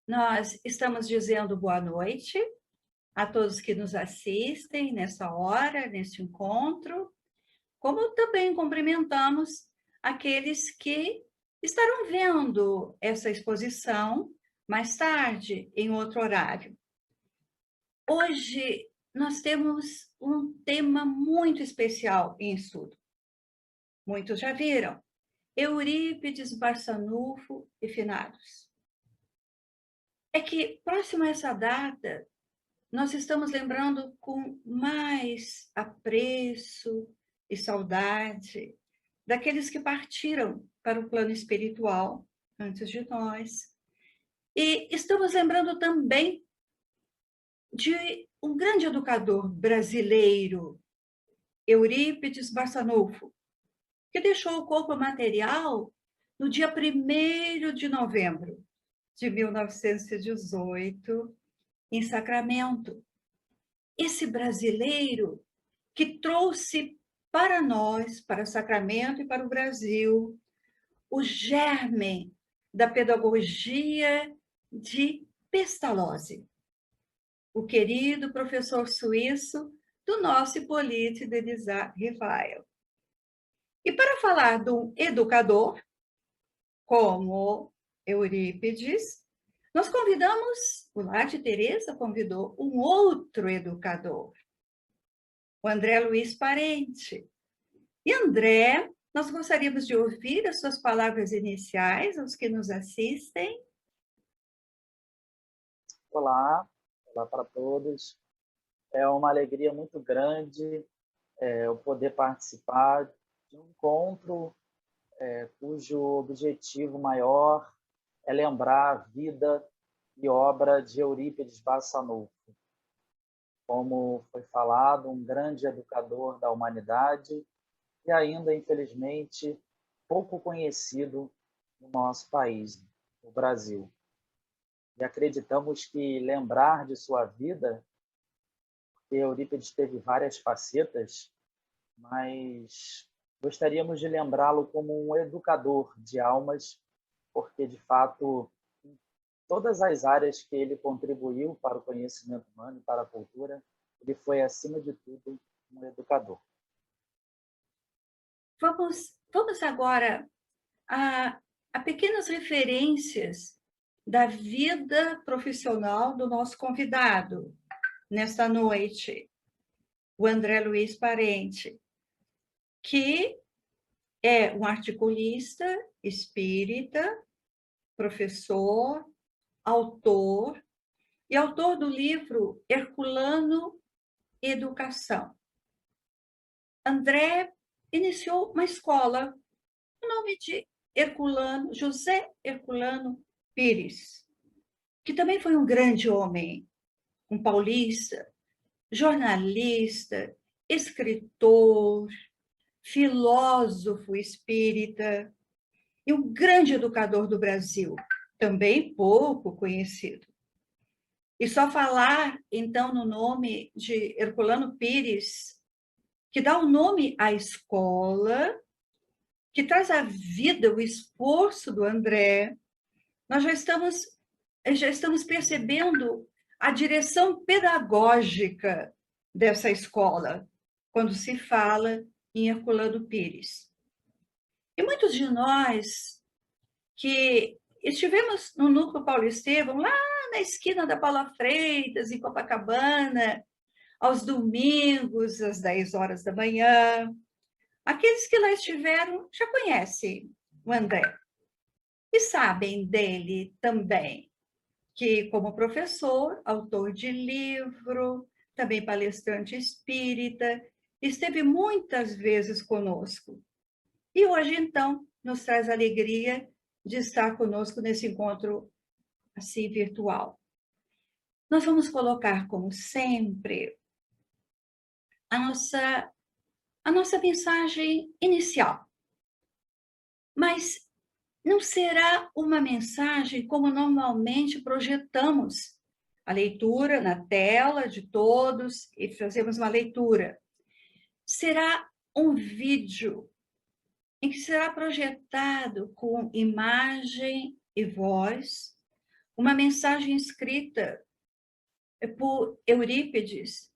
Nós estamos dizendo boa noite a todos que nos assistem nessa hora, neste encontro, como também cumprimentamos aqueles que estarão vendo essa exposição mais tarde, em outro horário. Hoje nós temos um tema muito especial em estudo. Muitos já viram, Eurípides, Barçanufo e finados. É que, próximo a essa data, nós estamos lembrando com mais apreço e saudade daqueles que partiram para o plano espiritual antes de nós. E estamos lembrando também de um grande educador brasileiro, Eurípides Barçanufo, que deixou o corpo material no dia 1º de novembro de 1918, em Sacramento. Esse brasileiro que trouxe para nós, para Sacramento e para o Brasil, o germe da pedagogia de Pestalozzi, o querido professor suíço do nosso Hippolyte Denisard Rivail. E para falar de um educador, como Eurípides, nós convidamos, o Lar de Teresa convidou um outro educador, o André Luiz Parente. E André, nós gostaríamos de ouvir as suas palavras iniciais aos que nos assistem. Olá, olá para todos. É uma alegria muito grande eu poder participar de um encontro cujo objetivo maior é lembrar a vida e obra de Eurípides Barçanufo. Como foi falado, um grande educador da humanidade e ainda, infelizmente, pouco conhecido no nosso país, no Brasil. E acreditamos que lembrar de sua vida, porque Eurípides teve várias facetas, mas gostaríamos de lembrá-lo como um educador de almas, porque, de fato, em todas as áreas que ele contribuiu para o conhecimento humano e para a cultura, ele foi, acima de tudo, um educador. Vamos agora a pequenas referências da vida profissional do nosso convidado nesta noite, o André Luiz Parente, que é um articulista espírita, professor, autor, e autor do livro Herculano Educação. André iniciou uma escola, o nome de Herculano, José Herculano Pires, que também foi um grande homem, um paulista, jornalista, escritor, filósofo espírita e um grande educador do Brasil, também pouco conhecido. E só falar, então, no nome de Herculano Pires, que dá o nome à escola, que traz à vida o esforço do André, nós já estamos percebendo a direção pedagógica dessa escola, quando se fala em Herculano Pires. E muitos de nós que estivemos no Núcleo Paulo Estevam, lá na esquina da Paula Freitas, em Copacabana, aos domingos, às 10 horas da manhã, aqueles que lá estiveram já conhecem o André e sabem dele também, que como professor, autor de livro, também palestrante espírita, esteve muitas vezes conosco. E hoje, então, nos traz a alegria de estar conosco nesse encontro assim virtual. Nós vamos colocar, como sempre, a nossa mensagem inicial. Mas não será uma mensagem como normalmente projetamos a leitura na tela de todos e fazemos uma leitura. Será um vídeo em que será projetado com imagem e voz uma mensagem escrita por Eurípides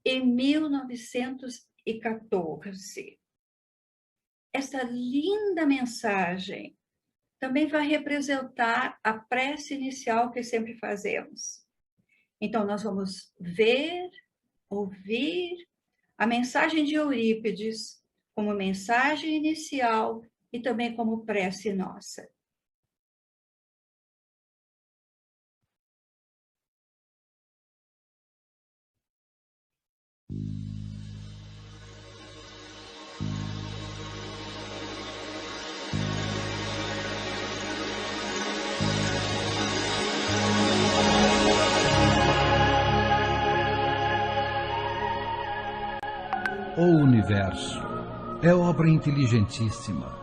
em 1914. Essa linda mensagem também vai representar a prece inicial que sempre fazemos. Então, nós vamos ver, ouvir a mensagem de Eurípides como mensagem inicial e também como prece nossa. O universo é obra inteligentíssima,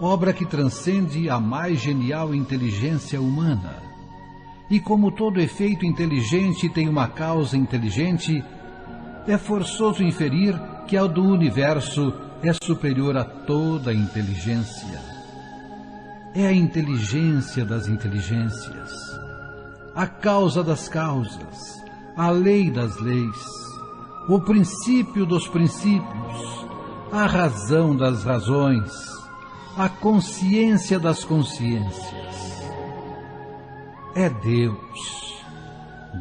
obra que transcende a mais genial inteligência humana. E como todo efeito inteligente tem uma causa inteligente, é forçoso inferir que a do universo é superior a toda a inteligência. É a inteligência das inteligências, a causa das causas, a lei das leis, o princípio dos princípios, a razão das razões, a consciência das consciências. É Deus.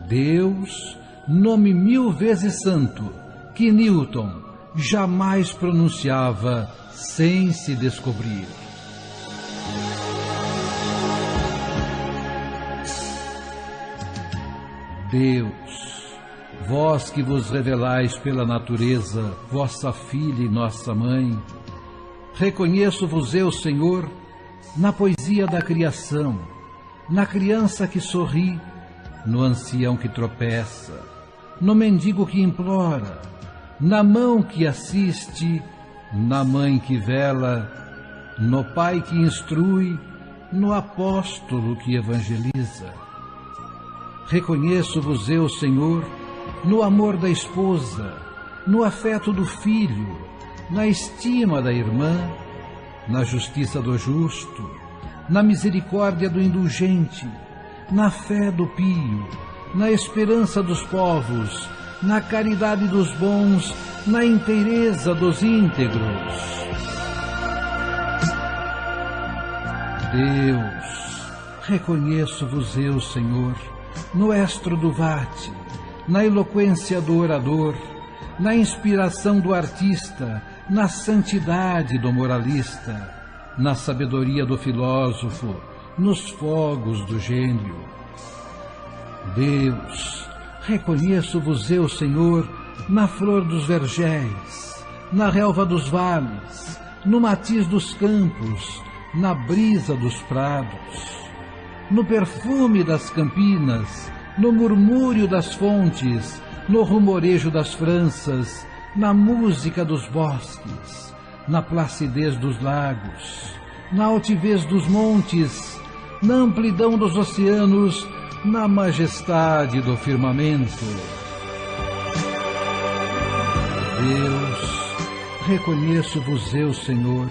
Deus, nome 1000 vezes santo, que Newton jamais pronunciava sem se descobrir. Deus, vós que vos revelais pela natureza, vossa filha e nossa mãe, reconheço-vos eu, Senhor, na poesia da criação, na criança que sorri, no ancião que tropeça, no mendigo que implora, na mão que assiste, na mãe que vela, no pai que instrui, no apóstolo que evangeliza. Reconheço-vos eu, Senhor, no amor da esposa, no afeto do filho, na estima da irmã, na justiça do justo, na misericórdia do indulgente, na fé do pio, na esperança dos povos, na caridade dos bons, na inteireza dos íntegros. Deus, reconheço-vos eu, Senhor, no estro do vate, na eloquência do orador, na inspiração do artista, na santidade do moralista, na sabedoria do filósofo, nos fogos do gênio. Deus, reconheço-vos eu, Senhor, na flor dos vergéis, na relva dos vales, no matiz dos campos, na brisa dos prados, no perfume das campinas, no murmúrio das fontes, no rumorejo das franças, na música dos bosques, na placidez dos lagos, na altivez dos montes, na amplidão dos oceanos, na majestade do firmamento. Deus, reconheço-vos eu, Senhor,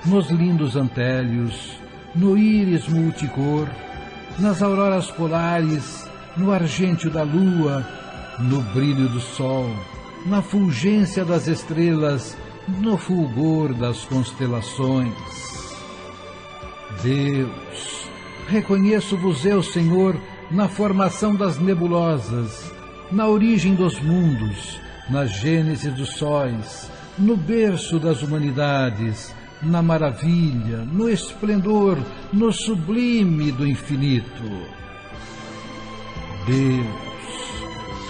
nos lindos antélios, no íris multicor, nas auroras polares, no argêntio da lua, no brilho do sol, na fulgência das estrelas, no fulgor das constelações. Deus, reconheço-vos eu, Senhor, na formação das nebulosas, na origem dos mundos, na gênese dos sóis, no berço das humanidades, na maravilha, no esplendor, no sublime do infinito. Deus,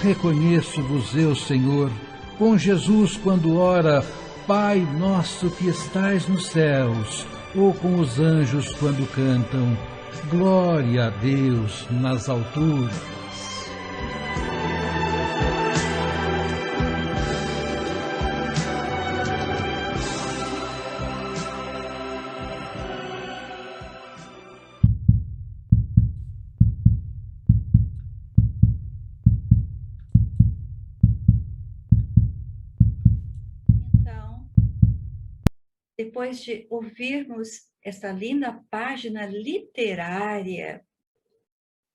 reconheço-vos eu, Senhor, com Jesus quando ora, Pai nosso que estais nos céus, ou com os anjos quando cantam, glória a Deus nas alturas. Depois de ouvirmos essa linda página literária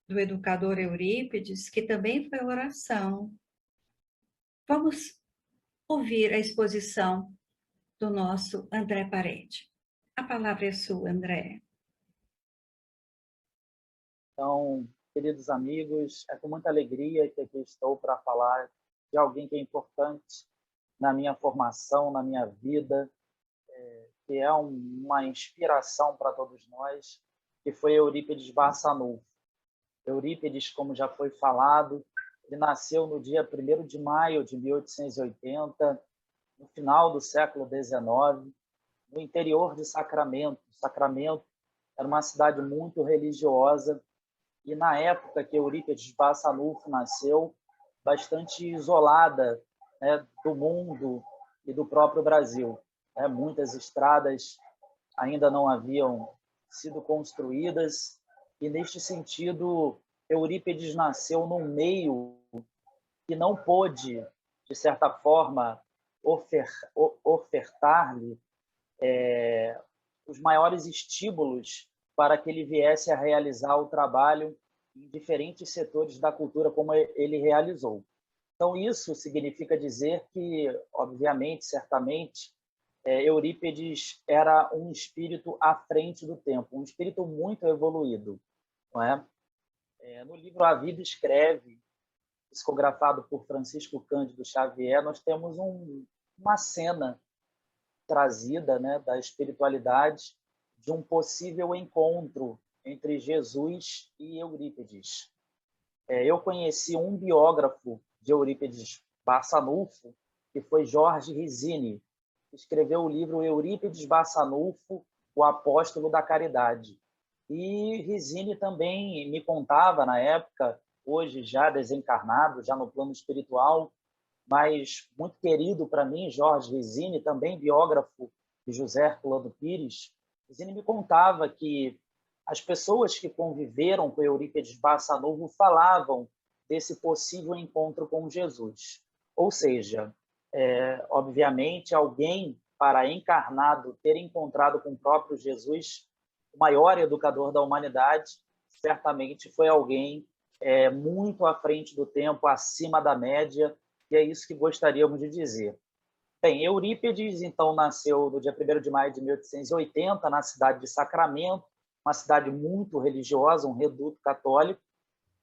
do educador Eurípides, que também foi oração. Vamos ouvir a exposição do nosso André Parede. A palavra é sua, André. Então, queridos amigos, é com muita alegria que aqui estou para falar de alguém que é importante na minha formação, na minha vida, que é uma inspiração para todos nós, que foi Eurípides Barçanufo. Eurípides, como já foi falado, ele nasceu no dia 1º de maio de 1880, no final do século XIX, no interior de Sacramento. Sacramento era uma cidade muito religiosa e, na época que Eurípides Barçanufo nasceu, bastante isolada, né, do mundo e do próprio Brasil. Muitas estradas ainda não haviam sido construídas e, neste sentido, Eurípides nasceu num meio que não pôde, de certa forma, ofertar-lhe os maiores estímulos para que ele viesse a realizar o trabalho em diferentes setores da cultura como ele realizou. Então, isso significa dizer que, obviamente, certamente, Eurípides era um espírito à frente do tempo, um espírito muito evoluído. Não é? No livro A Vida Escreve, psicografado por Francisco Cândido Xavier, nós temos uma cena trazida, né, da espiritualidade de um possível encontro entre Jesus e Eurípides. Eu conheci um biógrafo de Eurípides Barçanufo, que foi Jorge Rizzini, que escreveu o livro Eurípides Barçanufo, o Apóstolo da Caridade. E Rizzini também me contava, na época, hoje já desencarnado, já no plano espiritual, mas muito querido para mim, Jorge Rizzini, também biógrafo de José Herculano Pires. Rizzini me contava que as pessoas que conviveram com Eurípides Barçanufo falavam desse possível encontro com Jesus. Ou seja, obviamente, alguém para encarnado ter encontrado com o próprio Jesus, o maior educador da humanidade, certamente foi alguém muito à frente do tempo, acima da média, e é isso que gostaríamos de dizer. Bem, Eurípides, então, nasceu no dia 1º de maio de 1880, na cidade de Sacramento, uma cidade muito religiosa, um reduto católico,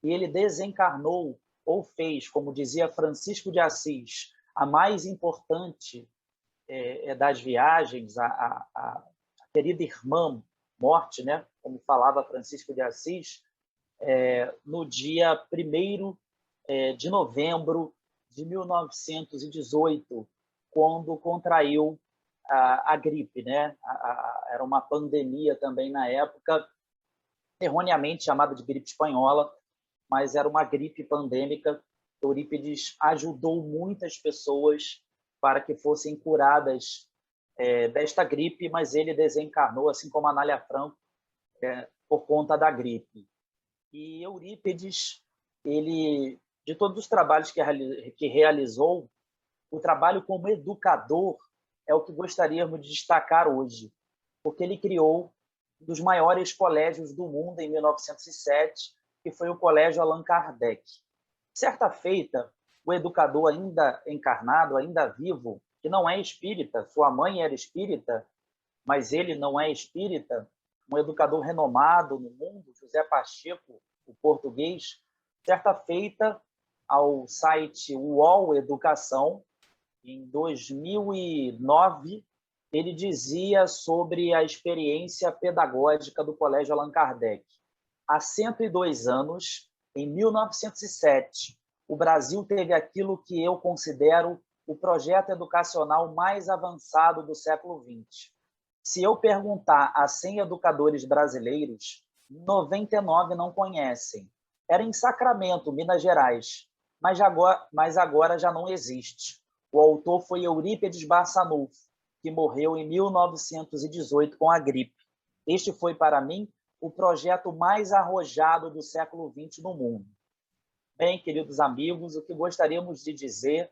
e ele desencarnou, ou fez, como dizia Francisco de Assis, a mais importante das viagens, a querida irmã morte, né? Como falava Francisco de Assis, no dia 1º de novembro de 1918, quando contraiu a gripe, né? Era uma pandemia também na época, erroneamente chamada de gripe espanhola, mas era uma gripe pandêmica. Eurípides ajudou muitas pessoas para que fossem curadas desta gripe, mas ele desencarnou, assim como Anália Franco, por conta da gripe. E Eurípides, ele, de todos os trabalhos que realizou, o trabalho como educador é o que gostaríamos de destacar hoje, porque ele criou um dos maiores colégios do mundo em 1907, que foi o Colégio Allan Kardec. Certa feita, o educador ainda encarnado, ainda vivo, que não é espírita, sua mãe era espírita, mas ele não é espírita, um educador renomado no mundo, José Pacheco, o português, certa feita, ao site UOL Educação, em 2009, ele dizia sobre a experiência pedagógica do Colégio Allan Kardec. Há 102 anos, em 1907, o Brasil teve aquilo que eu considero o projeto educacional mais avançado do século XX. Se eu perguntar a 100 educadores brasileiros, 99 não conhecem. Era em Sacramento, Minas Gerais, mas agora já não existe. O autor foi Eurípides Barçanufo, que morreu em 1918 com a gripe. Este foi, para mim, o projeto mais arrojado do século XX no mundo. Bem, queridos amigos, o que gostaríamos de dizer,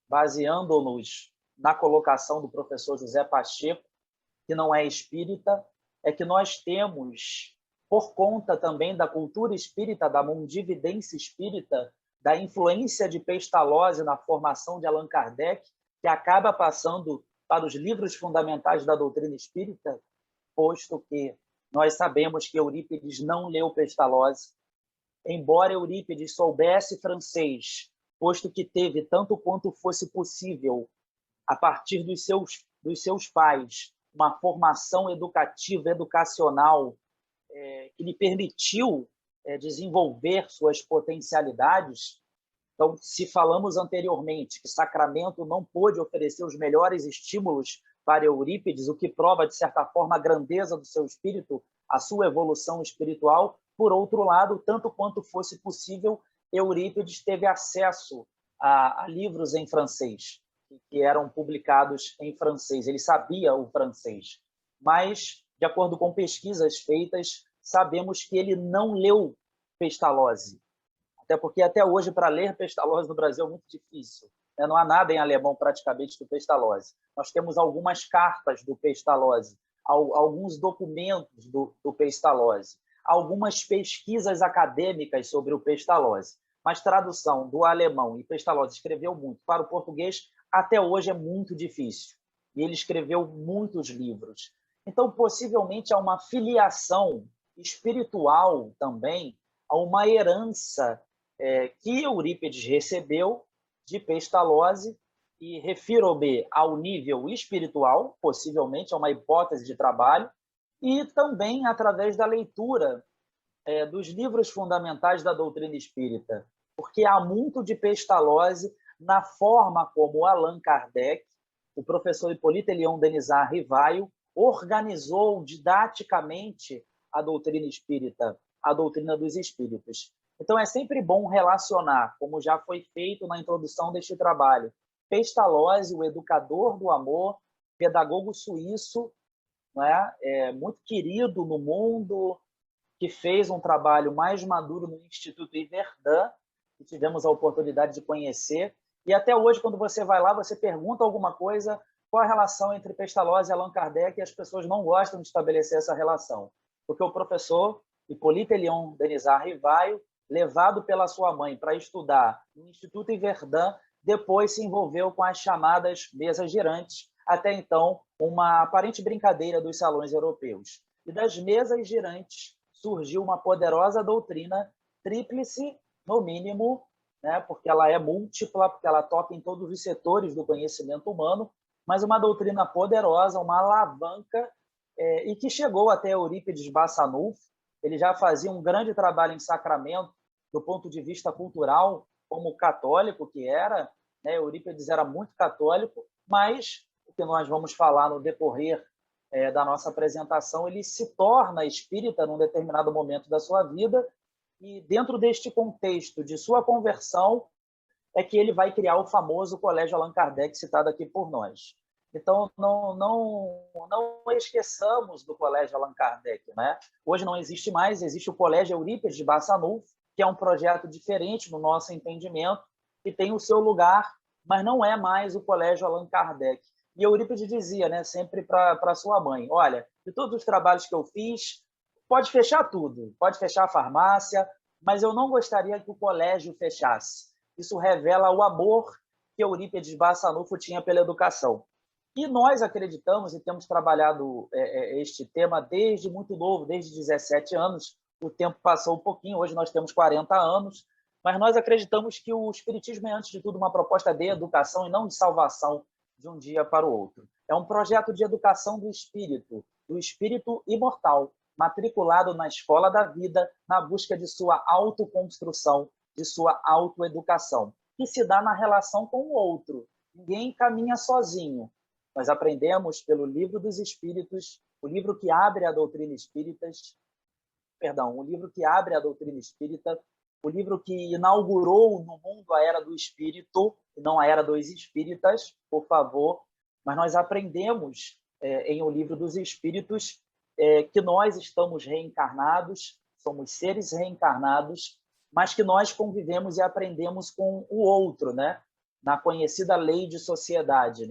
baseando-nos na colocação do professor José Pacheco, que não é espírita, é que nós temos por conta também da cultura espírita, da mundividência espírita, da influência de Pestalozzi na formação de Allan Kardec, que acaba passando para os livros fundamentais da doutrina espírita, posto que nós sabemos que Eurípides não leu Pestalozzi, embora Eurípides soubesse francês, posto que teve, tanto quanto fosse possível, a partir dos seus pais, uma formação educativa, educacional, que lhe permitiu desenvolver suas potencialidades. Então, se falamos anteriormente que Sacramento não pôde oferecer os melhores estímulos para Eurípides, o que prova, de certa forma, a grandeza do seu espírito, a sua evolução espiritual, por outro lado, tanto quanto fosse possível, Eurípides teve acesso a livros em francês, que eram publicados em francês. Ele sabia o francês, mas, de acordo com pesquisas feitas, sabemos que ele não leu Pestalozzi. Até porque, até hoje, para ler Pestalozzi no Brasil é muito difícil. Não há nada em alemão, praticamente, do Pestalozzi. Nós temos algumas cartas do Pestalozzi, alguns documentos do Pestalozzi, algumas pesquisas acadêmicas sobre o Pestalozzi. Mas tradução do alemão, e Pestalozzi escreveu muito, para o português, até hoje é muito difícil. E ele escreveu muitos livros. Então, possivelmente, há uma filiação espiritual também, a uma herança que Eurípides recebeu de Pestalozzi, e refiro-me ao nível espiritual, possivelmente, é uma hipótese de trabalho, e também através da leitura dos livros fundamentais da doutrina espírita, porque há muito de Pestalozzi na forma como Allan Kardec, o professor Hippolyte Léon Denisard Rivaio, organizou didaticamente a doutrina espírita, a doutrina dos espíritos. Então, é sempre bom relacionar, como já foi feito na introdução deste trabalho, Pestalozzi, o educador do amor, pedagogo suíço, muito querido no mundo, que fez um trabalho mais maduro no Instituto Yverdun, que tivemos a oportunidade de conhecer. E até hoje, quando você vai lá, você pergunta alguma coisa, qual a relação entre Pestalozzi e Allan Kardec, e as pessoas não gostam de estabelecer essa relação. Porque o professor Hippolyte Léon Denisard Rivaio, levado pela sua mãe para estudar no Instituto Yverdun, depois se envolveu com as chamadas mesas girantes, até então uma aparente brincadeira dos salões europeus. E das mesas girantes surgiu uma poderosa doutrina tríplice, no mínimo, porque ela é múltipla, porque ela toca em todos os setores do conhecimento humano, mas uma doutrina poderosa, uma alavanca, e que chegou até Eurípides Bassanufo. Ele já fazia um grande trabalho em Sacramento, do ponto de vista cultural, como católico que era, Eurípides era muito católico, mas, o que nós vamos falar no decorrer da nossa apresentação, ele se torna espírita num determinado momento da sua vida, e dentro deste contexto de sua conversão é que ele vai criar o famoso Colégio Allan Kardec, citado aqui por nós. Então, não esqueçamos do Colégio Allan Kardec. Hoje não existe mais, existe o Colégio Eurípides de Bassanufo, que é um projeto diferente no nosso entendimento, que tem o seu lugar, mas não é mais o Colégio Allan Kardec. E Eurípides dizia, sempre para sua mãe, olha, de todos os trabalhos que eu fiz, pode fechar tudo, pode fechar a farmácia, mas eu não gostaria que o colégio fechasse. Isso revela o amor que Eurípides Bassanufo tinha pela educação. E nós acreditamos, e temos trabalhado este tema desde muito novo, desde 17 anos, o tempo passou um pouquinho, hoje nós temos 40 anos, mas nós acreditamos que o Espiritismo é, antes de tudo, uma proposta de educação e não de salvação de um dia para o outro. É um projeto de educação do espírito imortal, matriculado na escola da vida, na busca de sua autoconstrução, de sua autoeducação, que se dá na relação com o outro. Ninguém caminha sozinho. Nós aprendemos pelo Livro dos Espíritos, o livro que abre a doutrina espírita, o livro que abre a doutrina espírita, o livro que inaugurou no mundo a era do espírito, e não a era dos espíritas, por favor, mas nós aprendemos em O Livro dos Espíritos que nós estamos reencarnados, somos seres reencarnados, mas que nós convivemos e aprendemos com o outro, na conhecida lei de sociedade.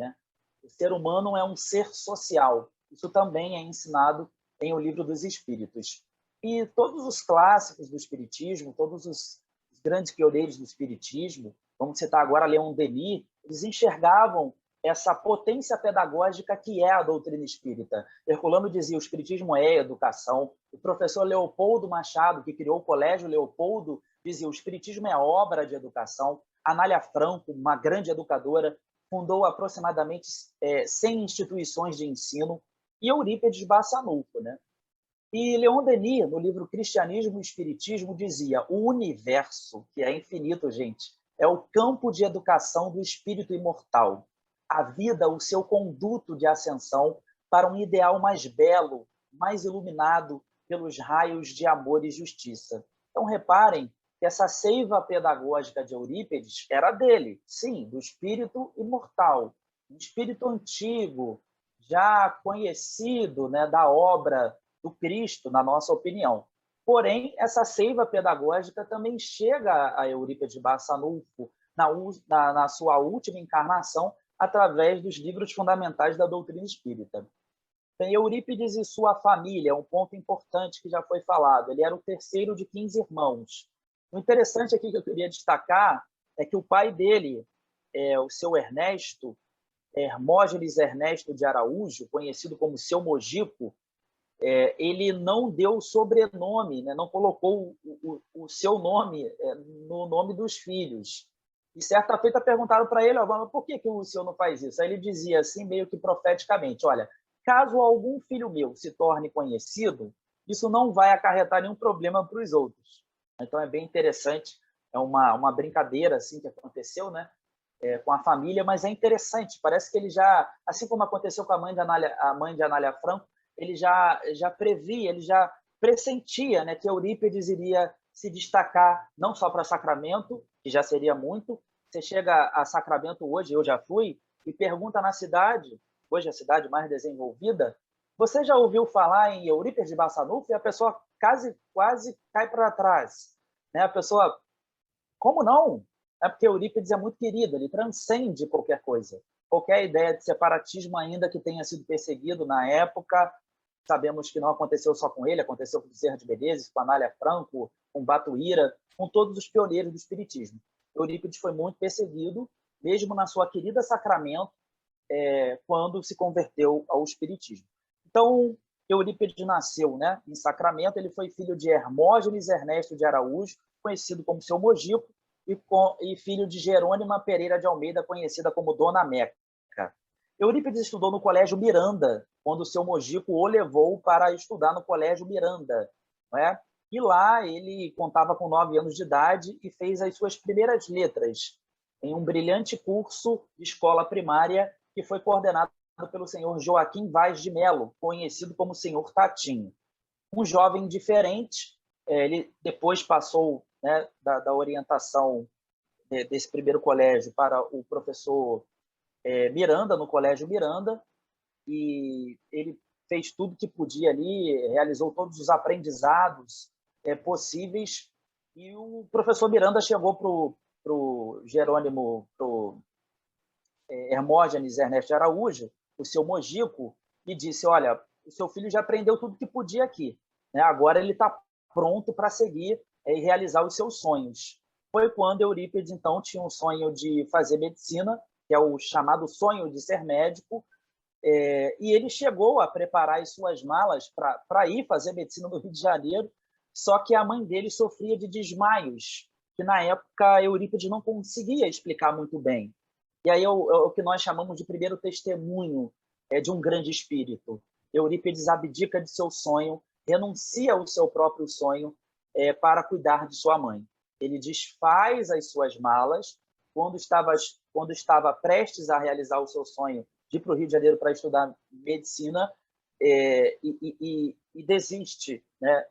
O ser humano é um ser social. Isso também é ensinado em O Livro dos Espíritos. E todos os clássicos do Espiritismo, todos os grandes pioneiros do Espiritismo, vamos citar agora Leon Denis, eles enxergavam essa potência pedagógica que é a doutrina espírita. Herculano dizia: o Espiritismo é educação. O professor Leopoldo Machado, que criou o Colégio Leopoldo, dizia: o Espiritismo é obra de educação. Anália Franco, uma grande educadora, fundou aproximadamente 100 instituições de ensino. E Eurípides Barçanufo, né? E Leon Denis, no livro Cristianismo e Espiritismo, dizia: o universo, que é infinito, gente, é o campo de educação do espírito imortal. A vida, o seu conduto de ascensão para um ideal mais belo, mais iluminado pelos raios de amor e justiça. Então, reparem que essa seiva pedagógica de Eurípides era dele, sim, do espírito imortal, um espírito antigo, já conhecido, né, da obra do Cristo, na nossa opinião. Porém, essa seiva pedagógica também chega a Eurípides Barçanufo na sua última encarnação, através dos livros fundamentais da doutrina espírita. Tem Eurípides e sua família, um ponto importante que já foi falado. Ele era o terceiro de 15 irmãos. O interessante aqui que eu queria destacar é que o pai dele, o seu Ernesto, Hermógenes Ernesto de Araújo, conhecido como seu Mojico, ele não deu sobrenome, né? Não colocou o seu nome no nome dos filhos. E certa feita perguntaram para ele: por que o senhor não faz isso? Aí ele dizia assim, meio que profeticamente: olha, caso algum filho meu se torne conhecido, isso não vai acarretar nenhum problema para os outros. Então é bem interessante, é uma brincadeira assim que aconteceu, né? Com a família, mas é interessante, parece que ele já, assim como aconteceu com a mãe de Anália Franco, ele já previa, ele já pressentia, né, que Eurípides iria se destacar não só para Sacramento, que já seria muito. Você chega a Sacramento hoje, eu já fui, e pergunta na cidade, hoje a cidade mais desenvolvida: você já ouviu falar em Eurípides Barçanufo? E a pessoa quase cai para trás, né? A pessoa: como não? É porque Eurípides é muito querido, ele transcende qualquer coisa. Qualquer ideia de separatismo, ainda que tenha sido perseguido na época, sabemos que não aconteceu só com ele, aconteceu com Bezerra de Menezes, com Anália Franco, com Batuíra, com todos os pioneiros do espiritismo. Eurípides foi muito perseguido, mesmo na sua querida Sacramento, quando se converteu ao espiritismo. Então, Eurípides nasceu, né, em Sacramento. Ele foi filho de Hermógenes Ernesto de Araújo, conhecido como seu Mojico, e filho de Jerônima Pereira de Almeida, conhecida como Dona Meca. Eurípides estudou no Colégio Miranda, quando o seu Mojico o levou para estudar no Colégio Miranda, não é? E lá ele contava com 9 anos de idade e fez as suas primeiras letras em um brilhante curso de escola primária que foi coordenado pelo senhor Joaquim Vaz de Melo, conhecido como senhor Tatinho. Um jovem diferente, ele depois passou, né, da orientação desse primeiro colégio para o professor Miranda, no Colégio Miranda, e ele fez tudo que podia ali, realizou todos os aprendizados possíveis, e o professor Miranda chegou para o Jerônimo, para o Hermógenes Ernesto de Araújo, o seu Mojico, e disse: olha, o seu filho já aprendeu tudo que podia aqui, né? Agora ele está pronto para seguir e realizar os seus sonhos. Foi quando Eurípides, então, tinha um sonho de fazer medicina, que é o chamado sonho de ser médico, e ele chegou a preparar as suas malas para ir fazer medicina no Rio de Janeiro, só que a mãe dele sofria de desmaios, que na época Eurípides não conseguia explicar muito bem. E aí é o que nós chamamos de primeiro testemunho de um grande espírito. Eurípides abdica de seu sonho, renuncia ao seu próprio sonho para cuidar de sua mãe. Ele desfaz as suas malas quando estava prestes a realizar o seu sonho de ir para o Rio de Janeiro para estudar medicina, e desiste, né,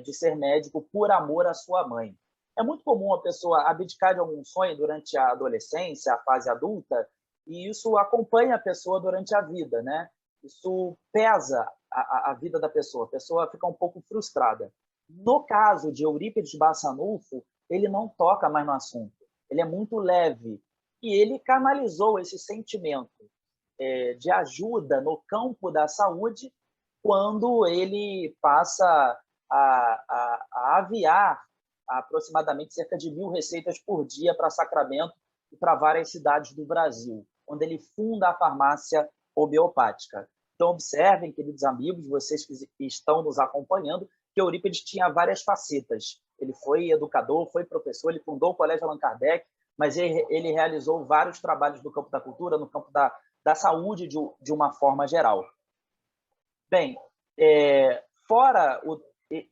de ser médico por amor à sua mãe. É muito comum a pessoa abdicar de algum sonho durante a adolescência, a fase adulta, e isso acompanha a pessoa durante a vida, né? Isso pesa a vida da pessoa, a pessoa fica um pouco frustrada. No caso de Eurípides Barçanufo, ele não toca mais no assunto, ele é muito leve, e ele canalizou esse sentimento de ajuda no campo da saúde quando ele passa a aviar aproximadamente cerca de 1.000 receitas por dia para Sacramento e para várias cidades do Brasil, onde ele funda a farmácia homeopática. Então, observem, queridos amigos, vocês que estão nos acompanhando, que Eurípides tinha várias facetas. Ele foi educador, foi professor, ele fundou o Colégio Allan Kardec, mas ele realizou vários trabalhos no campo da cultura, no campo da saúde de uma forma geral. Bem, fora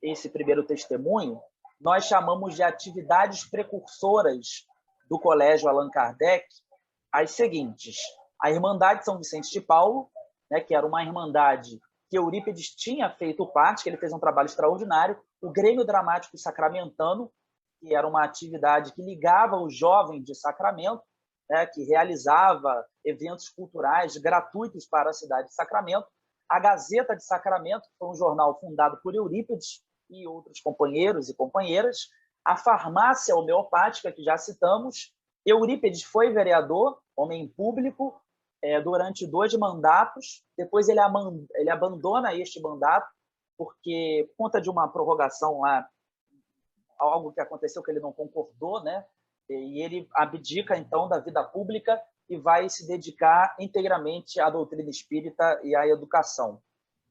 esse primeiro testemunho, nós chamamos de atividades precursoras do Colégio Allan Kardec as seguintes: a Irmandade São Vicente de Paulo, né, que era uma irmandade que Eurípides tinha feito parte, que ele fez um trabalho extraordinário, o Grêmio Dramático Sacramentano, que era uma atividade que ligava os jovens de Sacramento, né, que realizava eventos culturais gratuitos para a cidade de Sacramento, a Gazeta de Sacramento, que foi um jornal fundado por Eurípides e outros companheiros e companheiras, a farmácia homeopática, que já citamos. Eurípides foi vereador, homem público, durante 2 mandatos. Depois ele abandona este mandato, porque, por conta de uma prorrogação lá, algo que aconteceu que ele não concordou, né? E ele abdica, então, da vida pública e vai se dedicar integramente à doutrina espírita e à educação.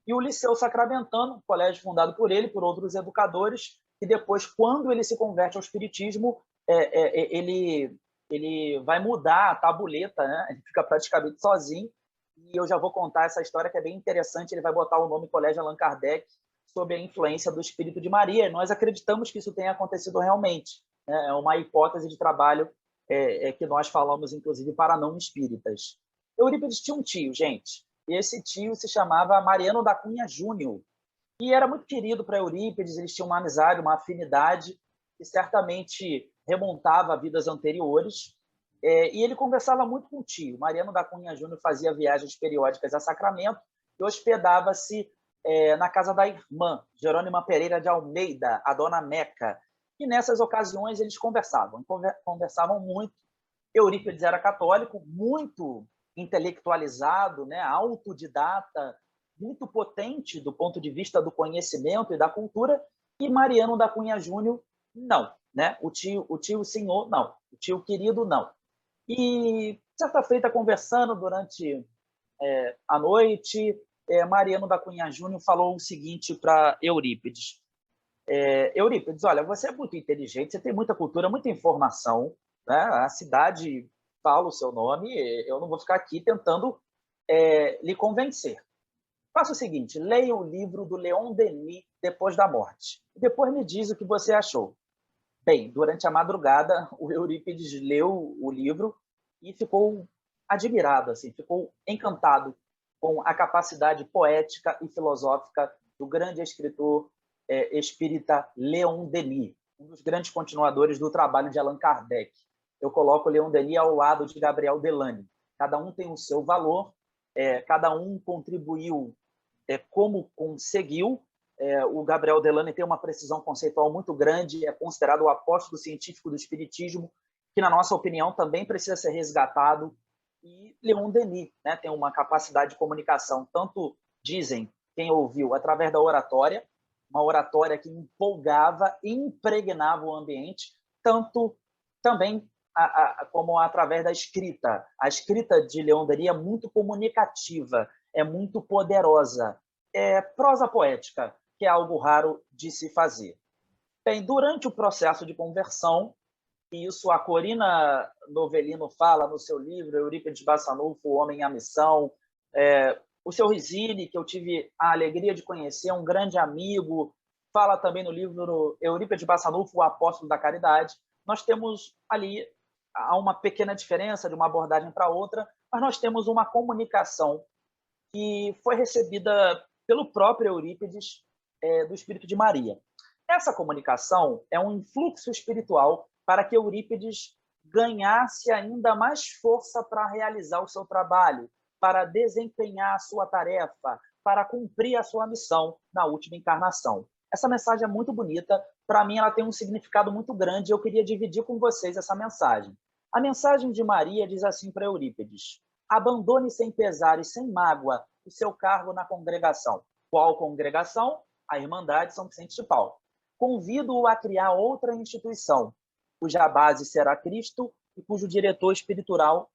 E o Liceu Sacramentano, colégio fundado por ele, por outros educadores, e depois, quando ele se converte ao espiritismo, ele vai mudar a tabuleta, né? Ele fica praticamente sozinho, e eu já vou contar essa história que é bem interessante. Ele vai botar o nome Colégio Allan Kardec sob a influência do Espírito de Maria, e nós acreditamos que isso tenha acontecido realmente, né? É uma hipótese de trabalho que nós falamos, inclusive, para não espíritas. Eurípides tinha um tio, gente, e esse tio se chamava Mariano da Cunha Júnior, e era muito querido para Eurípides. Eles tinham uma amizade, uma afinidade, que certamente remontava a vidas anteriores, e ele conversava muito com o tio. Mariano da Cunha Júnior fazia viagens periódicas a Sacramento e hospedava-se na casa da irmã, Jerônima Pereira de Almeida, a dona Meca, e nessas ocasiões eles conversavam muito. Eurípides era católico, muito intelectualizado, né, autodidata, muito potente do ponto de vista do conhecimento e da cultura, e Mariano da Cunha Júnior, não. Né? O tio senhor, não. O tio querido, não. E, certa feita, conversando durante a noite, Mariano da Cunha Júnior falou o seguinte para Eurípides. Eurípides, olha, você é muito inteligente, você tem muita cultura, muita informação, né? A cidade fala o seu nome, eu não vou ficar aqui tentando lhe convencer. Faça o seguinte, leia o livro do Leon Denis, Depois da Morte, e depois me diz o que você achou. Bem, durante a madrugada, o Eurípides leu o livro e ficou admirado, assim, ficou encantado com a capacidade poética e filosófica do grande escritor espírita Leon Denis, um dos grandes continuadores do trabalho de Allan Kardec. Eu coloco Leon Denis ao lado de Gabriel Delany. Cada um tem o seu valor, cada um contribuiu como conseguiu. O Gabriel Delany tem uma precisão conceitual muito grande, é considerado o apóstolo científico do espiritismo, que, na nossa opinião, também precisa ser resgatado. E Leon Denis, né, tem uma capacidade de comunicação, tanto, dizem, quem ouviu, através da oratória, uma oratória que empolgava e impregnava o ambiente, tanto também como através da escrita. A escrita de Leon Denis é muito comunicativa, é muito poderosa, é prosa poética, que é algo raro de se fazer. Bem, durante o processo de conversão, e isso a Corina Novellino fala no seu livro, Eurípides Bassanufo, O Homem e a Missão, o seu Rizzini, que eu tive a alegria de conhecer, um grande amigo, fala também no livro Eurípides Bassanufo, O Apóstolo da Caridade. Nós temos ali uma pequena diferença de uma abordagem para outra, mas nós temos uma comunicação que foi recebida pelo próprio Eurípides, do Espírito de Maria. Essa comunicação é um influxo espiritual para que Eurípides ganhasse ainda mais força para realizar o seu trabalho, para desempenhar a sua tarefa, para cumprir a sua missão na última encarnação. Essa mensagem é muito bonita, para mim ela tem um significado muito grande e eu queria dividir com vocês essa mensagem. A mensagem de Maria diz assim para Eurípides: abandone sem pesar e sem mágoa o seu cargo na congregação. Qual congregação? a Irmandade São Vicente de Paulo. Convido-o a criar outra instituição, cuja base será Cristo e cujo diretor espiritual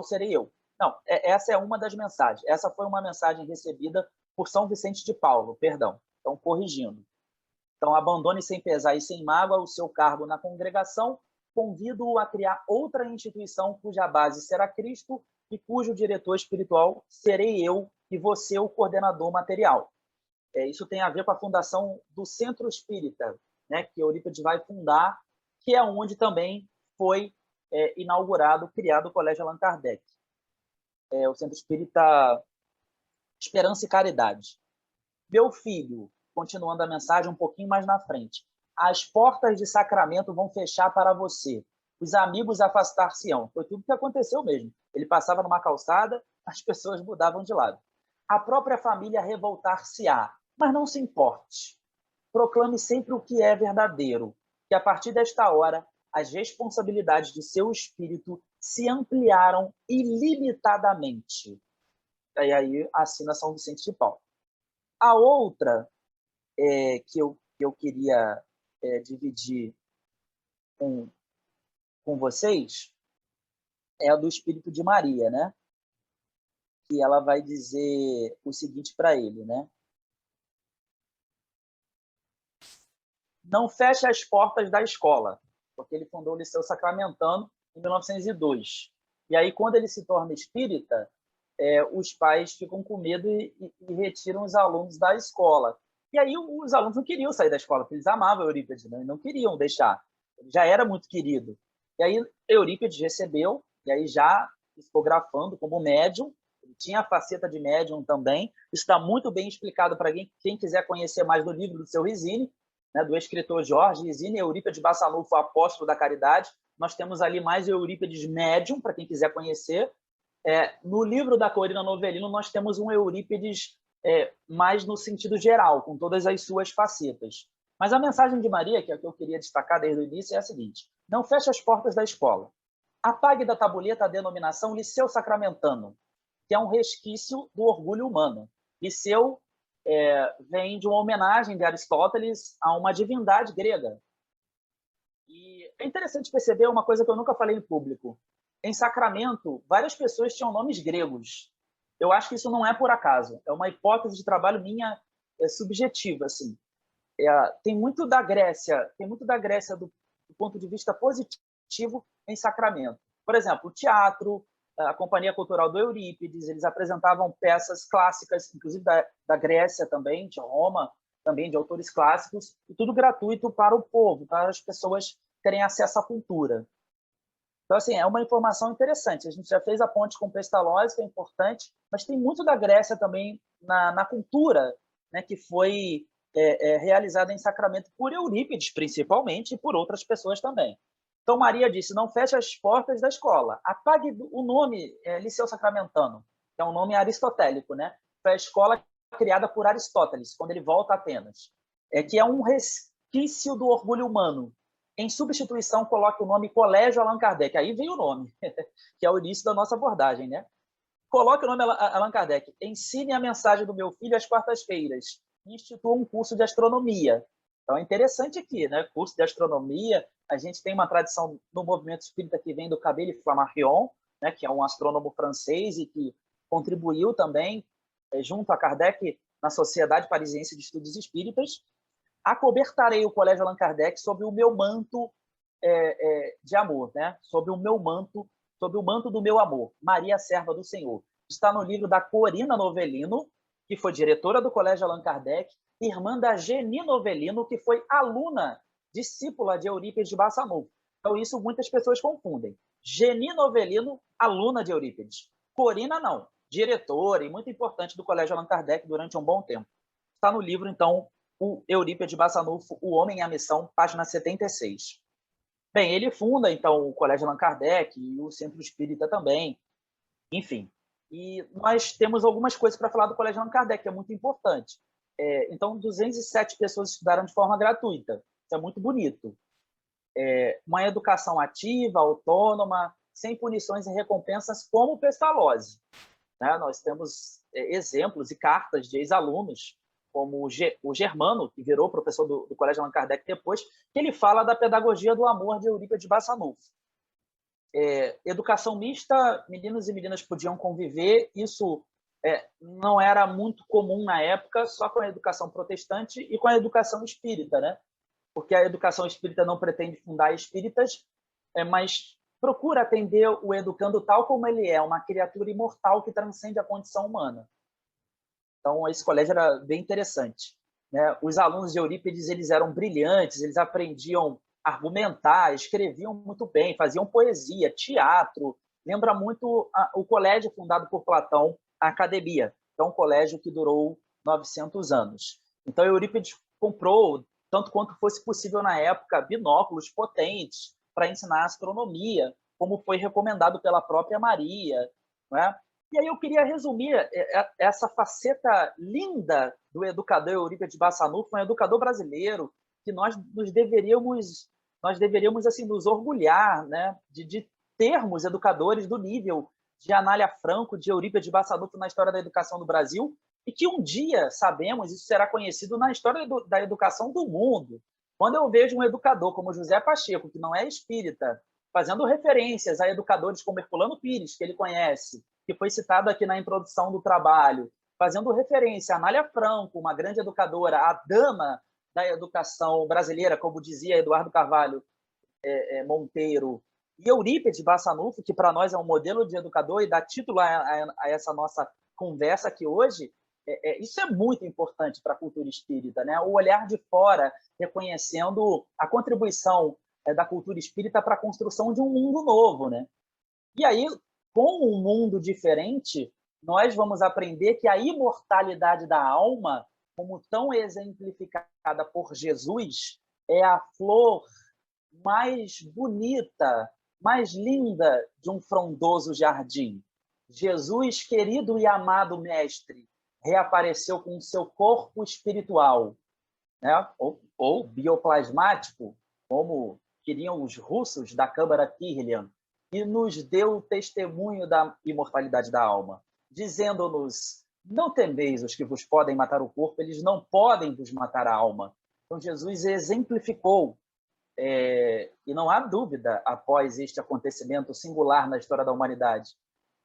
serei eu. Não, essa é uma das mensagens. Essa foi uma mensagem recebida por São Vicente de Paulo, perdão. Então, corrigindo. Então, abandone sem pesar e sem mágoa o seu cargo na congregação, convido-o a criar outra instituição cuja base será Cristo e cujo diretor espiritual serei eu e você o coordenador material. Isso tem a ver com a fundação do Centro Espírita, né, que Eurípides vai fundar, que é onde também foi inaugurado, criado o Colégio Allan Kardec. O Centro Espírita Esperança e Caridade. Meu filho, continuando a mensagem um pouquinho mais na frente, as portas de Sacramento vão fechar para você. Os amigos afastar-se-ão. Foi tudo que aconteceu mesmo. Ele passava numa calçada, as pessoas mudavam de lado. A própria família revoltar-se-á. Mas não se importe. Proclame sempre o que é verdadeiro, que a partir desta hora as responsabilidades de seu espírito se ampliaram ilimitadamente. E aí assina São Vicente de Paulo. A outra que eu queria dividir com vocês é a do Espírito de Maria, né? Que ela vai dizer o seguinte para ele, né? Não feche as portas da escola, porque ele fundou o Liceu Sacramentano em 1902. E aí, quando ele se torna espírita, os pais ficam com medo e retiram os alunos da escola. E aí os alunos não queriam sair da escola, porque eles amavam Eurípides, né? E não queriam deixar. Ele já era muito querido. E aí Eurípides recebeu, e aí já psicografando como médium, ele tinha a faceta de médium também. Isso está muito bem explicado para quem quiser conhecer mais do livro do seu Rizzini, né, do escritor Jorge Rizzini, Eurípides Bassanufo, o apóstolo da caridade. Nós temos ali mais Eurípides médium, para quem quiser conhecer. No livro da Corina Novellino, nós temos um Eurípides mais no sentido geral, com todas as suas facetas. Mas a mensagem de Maria, que é a que eu queria destacar desde o início, é a seguinte: não feche as portas da escola. Apague da tabuleta a denominação Liceu Sacramentano, que é um resquício do orgulho humano. Liceu vem de uma homenagem de Aristóteles a uma divindade grega. E é interessante perceber uma coisa que eu nunca falei em público. Em Sacramento, várias pessoas tinham nomes gregos. Eu acho que isso não é por acaso. É uma hipótese de trabalho minha subjetiva, assim. Tem muito da Grécia do ponto de vista positivo em Sacramento. Por exemplo, o teatro, a Companhia Cultural do Eurípides, eles apresentavam peças clássicas, inclusive da Grécia também, de Roma, também de autores clássicos, e tudo gratuito para o povo, para as pessoas terem acesso à cultura. Então, assim, é uma informação interessante. A gente já fez a ponte com Pestalozzi, que é importante, mas tem muito da Grécia também na cultura, né, que foi realizada em Sacramento por Eurípides, principalmente, e por outras pessoas também. Então, Maria disse, não feche as portas da escola. Apague o nome Liceu Sacramentano, que é um nome aristotélico, né? Foi a escola criada por Aristóteles, quando ele volta a Atenas, que é um resquício do orgulho humano. Em substituição, coloque o nome Colégio Allan Kardec. Aí vem o nome, que é o início da nossa abordagem, né? Coloque o nome Allan Kardec. Ensine a mensagem do meu filho às quartas-feiras. Institua um curso de astronomia. Então, é interessante aqui, né? Curso de astronomia. A gente tem uma tradição no movimento espírita que vem do Cabelle Flammarion, né? Que é um astrônomo francês e que contribuiu também, junto a Kardec, na Sociedade Parisiense de Estudos Espíritas. Acobertarei o Colégio Allan Kardec sob o meu manto de amor, né? Sob o manto do meu amor. Maria, serva do Senhor. Está no livro da Corina Novellino, que foi diretora do Colégio Allan Kardec, irmã da Geni Novellino, que foi aluna, discípula de Eurípides de Bassanufo. Então, isso muitas pessoas confundem. Geni Novellino, aluna de Eurípides. Corina, não. Diretora e muito importante do Colégio Allan Kardec durante um bom tempo. Está no livro, então, o Eurípides de Bassanufo, O Homem e a Missão, página 76. Bem, ele funda, então, o Colégio Allan Kardec e o Centro Espírita também. Enfim. E nós temos algumas coisas para falar do Colégio Allan Kardec, que é muito importante. Então, 207 pessoas estudaram de forma gratuita. Isso é muito bonito. Uma educação ativa, autônoma, sem punições e recompensas, como o Pestalozzi. Né? Nós temos exemplos e cartas de ex-alunos, como o Germano, que virou professor do Colégio Allan Kardec depois, que ele fala da pedagogia do amor de Eurípides de Barçanufo. Educação mista, meninos e meninas podiam conviver, isso não era muito comum na época, só com a educação protestante e com a educação espírita, né? Porque a educação espírita não pretende fundar espíritas, mas procura atender o educando tal como ele é, uma criatura imortal que transcende a condição humana. Então, esse colégio era bem interessante, né? Os alunos de Eurípides, eles eram brilhantes, eles aprendiam a argumentar, escreviam muito bem, faziam poesia, teatro. Lembra muito o colégio fundado por Platão, a Academia, que é um colégio que durou 900 anos. Então, Eurípides comprou, tanto quanto fosse possível na época, binóculos potentes para ensinar astronomia, como foi recomendado pela própria Maria, né? E aí eu queria resumir essa faceta linda do educador Eurípides de Barçanufo, um educador brasileiro, que nós deveríamos assim, nos orgulhar, né, de termos educadores do nível de Anália Franco, de Eurípides de Barçanufo na história da educação do Brasil, e que um dia, sabemos, isso será conhecido na história da educação do mundo. Quando eu vejo um educador como José Pacheco, que não é espírita, fazendo referências a educadores como Herculano Pires, que ele conhece, que foi citado aqui na introdução do trabalho, fazendo referência a Anália Franco, uma grande educadora, a dama da educação brasileira, como dizia Eduardo Carvalho Monteiro, e Eurípides de Barçanufo, que para nós é um modelo de educador e dá título a essa nossa conversa aqui hoje, isso é muito importante para a cultura espírita, né? O olhar de fora, reconhecendo a contribuição da cultura espírita para a construção de um mundo novo, né? E aí, com um mundo diferente, nós vamos aprender que a imortalidade da alma, como tão exemplificada por Jesus, é a flor mais bonita, mais linda de um frondoso jardim. Jesus, querido e amado mestre, reapareceu com seu corpo espiritual, né? ou bioplasmático, como queriam os russos da Câmara Kirlian, e nos deu testemunho da imortalidade da alma, dizendo-nos: não temeis os que vos podem matar o corpo, eles não podem vos matar a alma. Então, Jesus exemplificou, e não há dúvida, após este acontecimento singular na história da humanidade,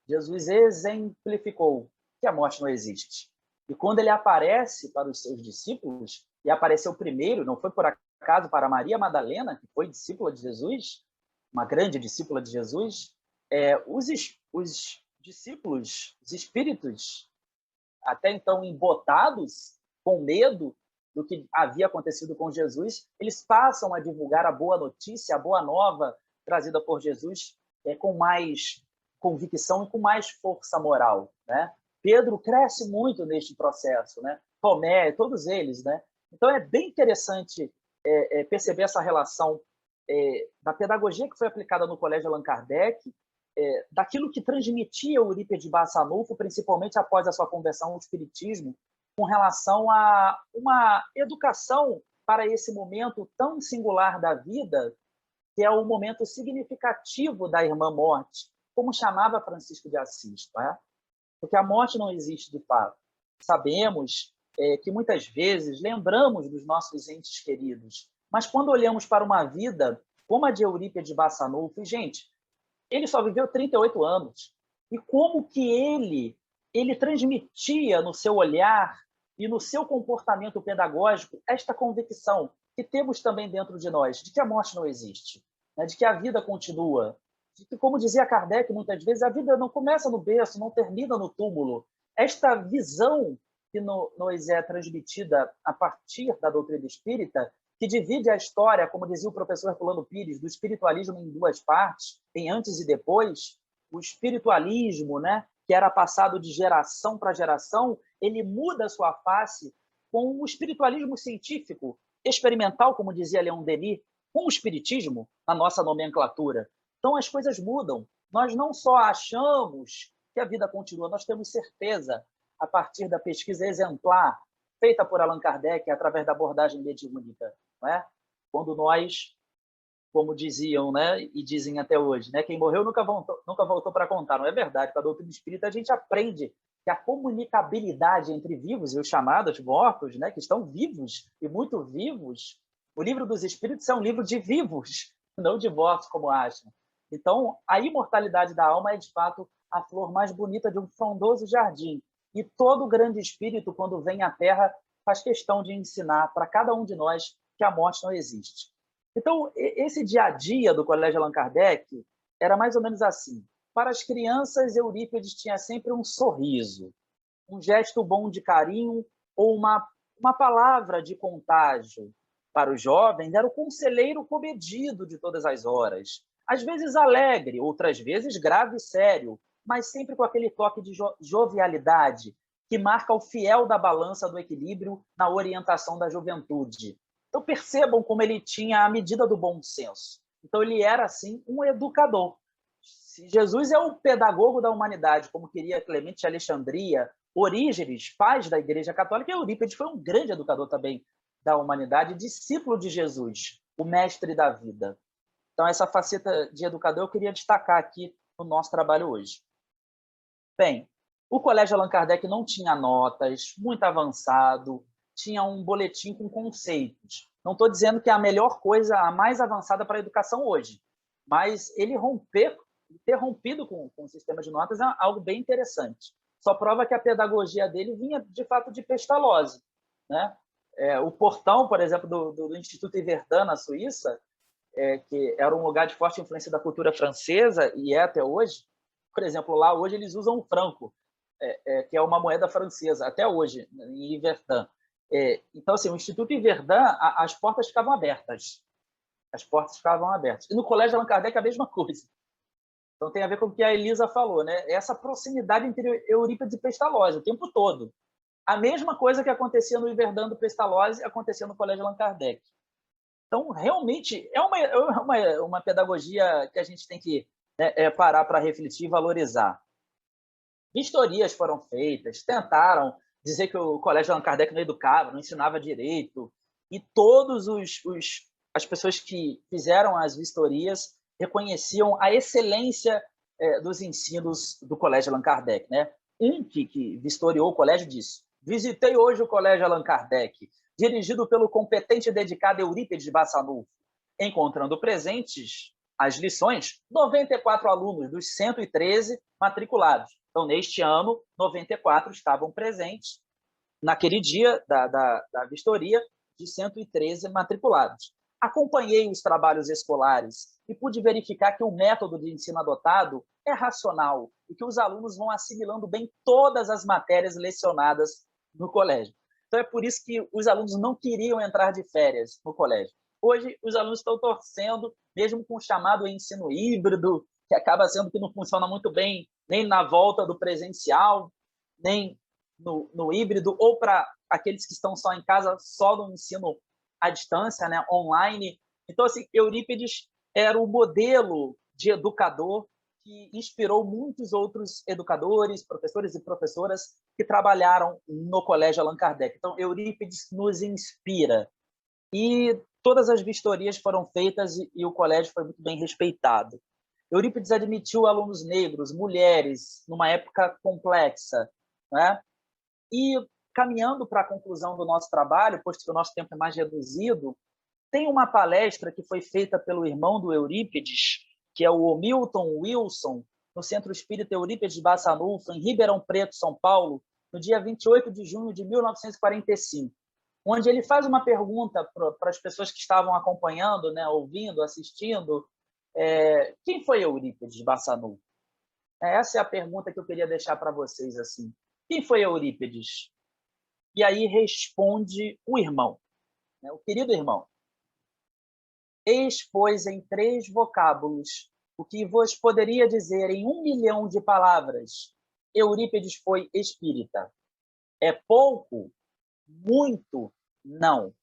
Jesus exemplificou que a morte não existe. E quando ele aparece para os seus discípulos, e apareceu primeiro, não foi por acaso para Maria Madalena, que foi discípula de Jesus, uma grande discípula de Jesus, os discípulos, os espíritos, até então embotados, com medo do que havia acontecido com Jesus, eles passam a divulgar a boa notícia, a boa nova trazida por Jesus, com mais convicção e com mais força moral, né? Pedro cresce muito neste processo, né? Tomé, todos eles, né? Então é bem interessante perceber essa relação da pedagogia que foi aplicada no Colégio Allan Kardec, daquilo que transmitia Eurípides de Barçanufo, principalmente após a sua conversão ao espiritismo, com relação a uma educação para esse momento tão singular da vida, que é o momento significativo da irmã morte, como chamava Francisco de Assis, né? Porque a morte não existe de fato. Sabemos que muitas vezes lembramos dos nossos entes queridos, mas quando olhamos para uma vida como a de Eurípides de Barçanufo, gente, ele só viveu 38 anos. E como que ele transmitia no seu olhar e no seu comportamento pedagógico esta convicção que temos também dentro de nós, de que a morte não existe, né? De que a vida continua, de que, como dizia Kardec muitas vezes, a vida não começa no berço, não termina no túmulo. Esta visão que nos é transmitida a partir da doutrina espírita, que divide a história, como dizia o professor Herculano Pires, do espiritualismo em duas partes, em antes e depois. O espiritualismo, né, que era passado de geração para geração, ele muda a sua face com o espiritualismo científico, experimental, como dizia Leon Denis, com o espiritismo, na nossa nomenclatura. Então as coisas mudam. Nós não só achamos que a vida continua, nós temos certeza, a partir da pesquisa exemplar feita por Allan Kardec através da abordagem mediúnica, né? Quando nós, como diziam, né, e dizem até hoje, né, quem morreu nunca voltou para contar. Não é verdade. Com a doutrina espírita a gente aprende que a comunicabilidade entre vivos e os chamados mortos, né, que estão vivos e muito vivos, o livro dos Espíritos é um livro de vivos, não de mortos, como acham. Então, a imortalidade da alma é, de fato, a flor mais bonita de um frondoso jardim. E todo grande espírito, quando vem à Terra, faz questão de ensinar para cada um de nós que a morte não existe. Então, esse dia a dia do Colégio Allan Kardec era mais ou menos assim. Para as crianças, Eurípides tinha sempre um sorriso, um gesto bom de carinho ou uma palavra de contágio. Para os jovens, era o conselheiro comedido de todas as horas. Às vezes alegre, outras vezes grave e sério, mas sempre com aquele toque de jovialidade que marca o fiel da balança do equilíbrio na orientação da juventude. Então percebam como ele tinha a medida do bom senso. Então ele era, assim, um educador. Se Jesus é o pedagogo da humanidade, como queria Clemente de Alexandria, Orígenes, pais da Igreja Católica, Eurípides foi um grande educador também da humanidade, discípulo de Jesus, o mestre da vida. Então, essa faceta de educador eu queria destacar aqui no nosso trabalho hoje. Bem, o Colégio Allan Kardec não tinha notas, muito avançado, tinha um boletim com conceitos. Não estou dizendo que é a melhor coisa, a mais avançada para a educação hoje, mas ele ter rompido com o sistema de notas é algo bem interessante. Só prova que a pedagogia dele vinha, de fato, de Pestalozzi, né? O portão, por exemplo, do Instituto Yverdun, na Suíça, que era um lugar de forte influência da cultura francesa, e é até hoje. Por exemplo, lá hoje eles usam o franco, que é uma moeda francesa, até hoje, em Yverdun. Então, assim, o Instituto Yverdun, as portas ficavam abertas. As portas ficavam abertas. E no Colégio Allan Kardec, a mesma coisa. Então, tem a ver com o que a Elisa falou, né? Essa proximidade entre Eurípides e Pestalozzi, o tempo todo. A mesma coisa que acontecia no Yverdun do Pestalozzi, acontecia no Colégio Allan Kardec. Então, realmente, é uma pedagogia que a gente tem que, né, parar para refletir e valorizar. Vistorias foram feitas, tentaram dizer que o Colégio Allan Kardec não educava, não ensinava direito, e todas as pessoas que fizeram as vistorias reconheciam a excelência dos ensinos do Colégio Allan Kardec, né? Um que vistoriou o colégio disse: visitei hoje o Colégio Allan Kardec, dirigido pelo competente e dedicado Eurípides Bassanufo, encontrando presentes as lições 94 alunos dos 113 matriculados. Então, neste ano, 94 estavam presentes naquele dia da vistoria de 113 matriculados. Acompanhei os trabalhos escolares e pude verificar que o método de ensino adotado é racional e que os alunos vão assimilando bem todas as matérias lecionadas no colégio. Então, é por isso que os alunos não queriam entrar de férias no colégio. Hoje, os alunos estão torcendo, mesmo com o chamado ensino híbrido, que acaba sendo que não funciona muito bem nem na volta do presencial, nem no híbrido, ou para aqueles que estão só em casa, só no ensino à distância, né, online. Então, assim, Eurípides era o modelo de educador que inspirou muitos outros educadores, professores e professoras que trabalharam no Colégio Allan Kardec. Então, Eurípides nos inspira. E todas as vistorias foram feitas e o colégio foi muito bem respeitado. Eurípides admitiu alunos negros, mulheres, numa época complexa, né? E, caminhando para a conclusão do nosso trabalho, posto que o nosso tempo é mais reduzido, tem uma palestra que foi feita pelo irmão do Eurípides, que é o Milton Wilson, no Centro Espírita Eurípides Bassanufo, em Ribeirão Preto, São Paulo, no dia 28 de junho de 1945, onde ele faz uma pergunta para as pessoas que estavam acompanhando, né, ouvindo, assistindo: quem foi Eurípides Bassanufo? Essa é a pergunta que eu queria deixar para vocês. Assim. Quem foi Eurípides? E aí responde o irmão, né, o querido irmão: expôs em 3 vocábulos o que vos poderia dizer em 1 milhão de palavras. Eurípides foi espírita. É pouco? Muito? Não.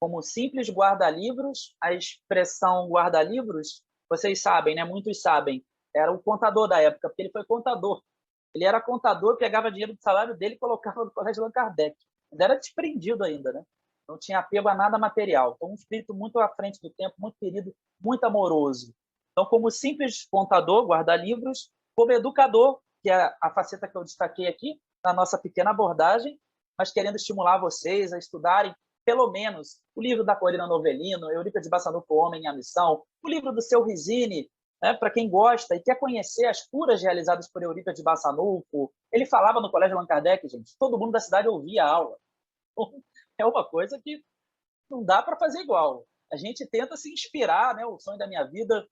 Como simples guarda-livros, a expressão guarda-livros, vocês sabem, né? Muitos sabem, era o contador da época, porque ele foi contador. Ele era contador, pegava dinheiro do salário dele e colocava no Colégio Allan Kardec. Ele era desprendido ainda, né? Não tinha apego a nada material. Então, um espírito muito à frente do tempo, muito querido, muito amoroso. Então, como simples contador, guarda-livros, como educador, que é a faceta que eu destaquei aqui, na nossa pequena abordagem, mas querendo estimular vocês a estudarem pelo menos o livro da Corina Novellino, Eurípides Bassanufo, O Homem e a Missão, o livro do seu Rizzini, né, para quem gosta e quer conhecer as curas realizadas por Eurípides Bassanufo. Ele falava no Colégio Allan Kardec, gente, todo mundo da cidade ouvia a aula. É uma coisa que não dá para fazer igual. A gente tenta se inspirar, né? O sonho da minha vida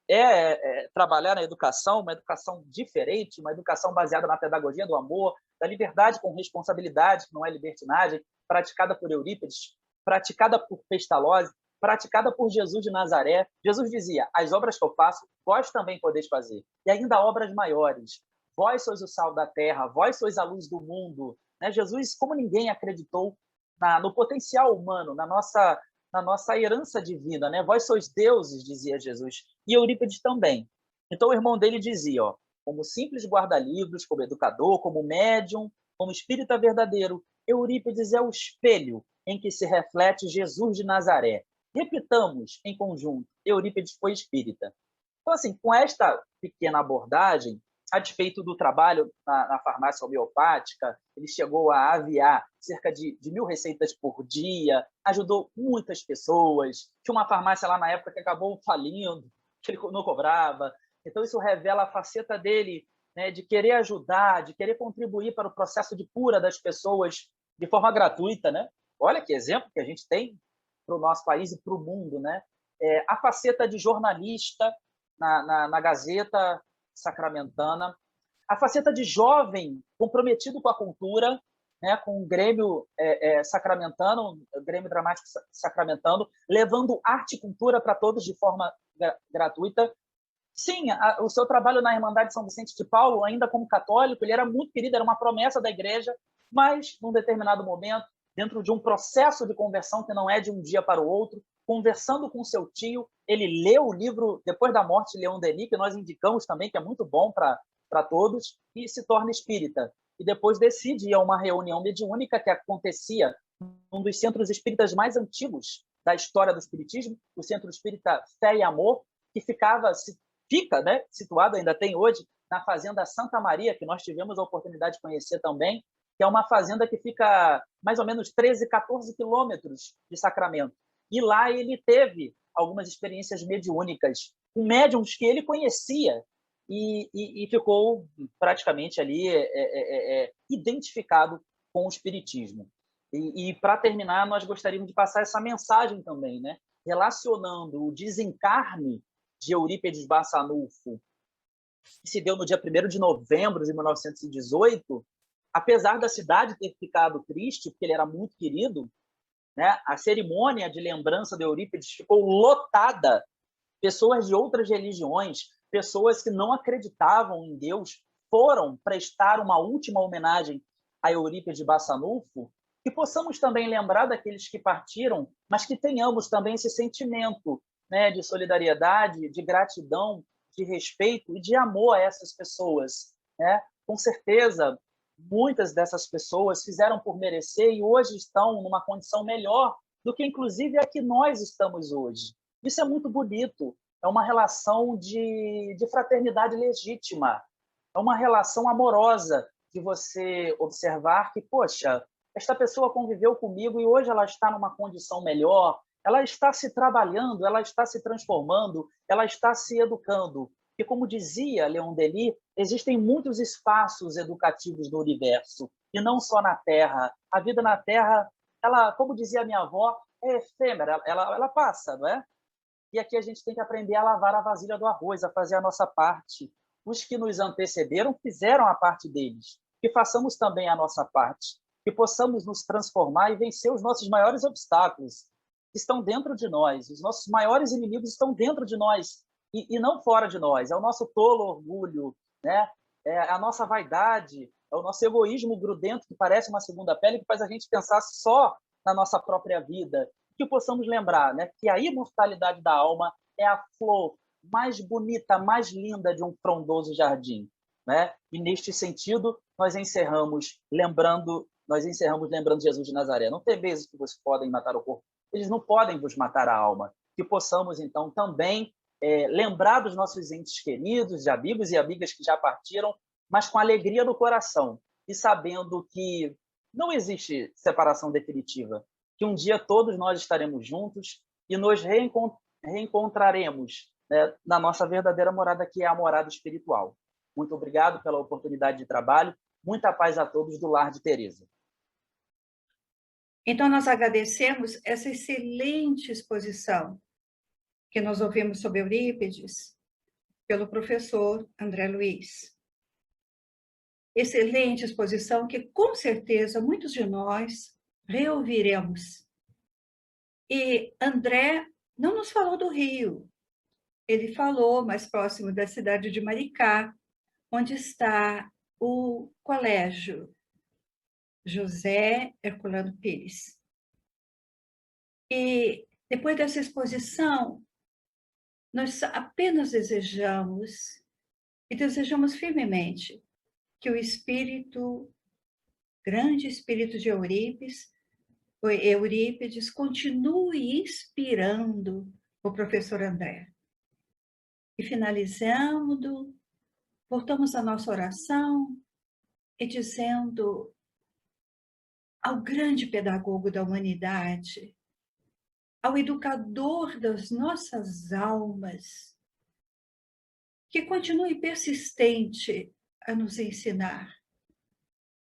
é trabalhar na educação, uma educação diferente, uma educação baseada na pedagogia do amor, da liberdade com responsabilidade, que não é libertinagem, praticada por Eurípides, praticada por Pestalozzi, praticada por Jesus de Nazaré. Jesus dizia: as obras que eu faço, vós também podeis fazer. E ainda obras maiores. Vós sois o sal da terra, vós sois a luz do mundo. Né? Jesus, como ninguém, acreditou no potencial humano, na nossa herança divina, né? Vós sois deuses, dizia Jesus. E Eurípides também. Então o irmão dele dizia, ó, como simples guarda-livros, como educador, como médium, como espírita verdadeiro, Eurípides é o espelho em que se reflete Jesus de Nazaré. Repitamos em conjunto, Eurípides foi espírita. Então, assim, com esta pequena abordagem, a despeito do trabalho na farmácia homeopática, ele chegou a aviar cerca de 1.000 receitas por dia, ajudou muitas pessoas. Tinha uma farmácia lá na época que acabou falindo, que ele não cobrava. Então, isso revela a faceta dele, né, de querer ajudar, de querer contribuir para o processo de cura das pessoas de forma gratuita. Né? Olha que exemplo que a gente tem para o nosso país e para o mundo. Né? A faceta de jornalista na Gazeta Sacramentana, a faceta de jovem comprometido com a cultura, né, com o Grêmio Sacramentano, o Grêmio Dramático Sacramentano, levando arte e cultura para todos de forma gratuita. Sim, o seu trabalho na Irmandade São Vicente de Paulo, ainda como católico, ele era muito querido, era uma promessa da igreja, mas, num determinado momento, dentro de um processo de conversão que não é de um dia para o outro, conversando com seu tio, ele leu o livro Depois da Morte de Leon Denis, que nós indicamos também, que é muito bom para todos, e se torna espírita. E depois decide ir a uma reunião mediúnica que acontecia num dos centros espíritas mais antigos da história do espiritismo, o Centro Espírita Fé e Amor, que fica, né, situado, ainda tem hoje, na Fazenda Santa Maria, que nós tivemos a oportunidade de conhecer também, que é uma fazenda que fica mais ou menos 13, 14 quilômetros de Sacramento. E lá ele teve algumas experiências mediúnicas com médiums que ele conhecia e ficou praticamente ali identificado com o espiritismo. E para terminar, nós gostaríamos de passar essa mensagem também, né? Relacionando o desencarne de Eurípides Bassanufo, que se deu no dia 1º de novembro de 1918, apesar da cidade ter ficado triste, porque ele era muito querido, né? A cerimônia de lembrança de Eurípides ficou lotada. Pessoas de outras religiões, pessoas que não acreditavam em Deus, foram prestar uma última homenagem a Eurípides Bassanufo, que possamos também lembrar daqueles que partiram, mas que tenhamos também esse sentimento, né, de solidariedade, de gratidão, de respeito e de amor a essas pessoas. Né? Com certeza, muitas dessas pessoas fizeram por merecer e hoje estão numa condição melhor do que, inclusive, a que nós estamos hoje. Isso é muito bonito. É uma relação de fraternidade legítima. É uma relação amorosa de você observar que, poxa, esta pessoa conviveu comigo e hoje ela está numa condição melhor, ela está se trabalhando, ela está se transformando, ela está se educando. E como dizia Leon Denis, existem muitos espaços educativos no universo, e não só na Terra. A vida na Terra, ela, como dizia a minha avó, é efêmera, ela passa, não é? E aqui a gente tem que aprender a lavar a vasilha do arroz, a fazer a nossa parte. Os que nos antecederam fizeram a parte deles. Que façamos também a nossa parte. Que possamos nos transformar e vencer os nossos maiores obstáculos, que estão dentro de nós. Os nossos maiores inimigos estão dentro de nós. E não fora de nós. É o nosso tolo orgulho, né? É a nossa vaidade, é o nosso egoísmo grudento que parece uma segunda pele que faz a gente pensar só na nossa própria vida. Que possamos lembrar, né, que a imortalidade da alma é a flor mais bonita, mais linda de um frondoso jardim. Né? E, neste sentido, nós encerramos lembrando Jesus de Nazaré. Não temeis os que vos podem matar o corpo. Eles não podem vos matar a alma. Que possamos, então, também lembrar dos nossos entes queridos, de amigos e amigas que já partiram, mas com alegria no coração, e sabendo que não existe separação definitiva, que um dia todos nós estaremos juntos e nos reencontraremos, né, na nossa verdadeira morada, que é a morada espiritual. Muito obrigado pela oportunidade de trabalho. Muita paz a todos do Lar de Teresa. Então, nós agradecemos essa excelente exposição que nós ouvimos sobre Eurípides pelo professor André Luiz. Excelente exposição que, com certeza, muitos de nós reouviremos. E André não nos falou do Rio. Ele falou mais próximo da cidade de Maricá, onde está o colégio José Herculano Pires. E depois dessa exposição, nós apenas desejamos, e desejamos firmemente, que o espírito, grande espírito de Eurípides, continue inspirando o professor André. E finalizando, voltamos à nossa oração e dizendo ao grande pedagogo da humanidade, ao educador das nossas almas, que continue persistente a nos ensinar,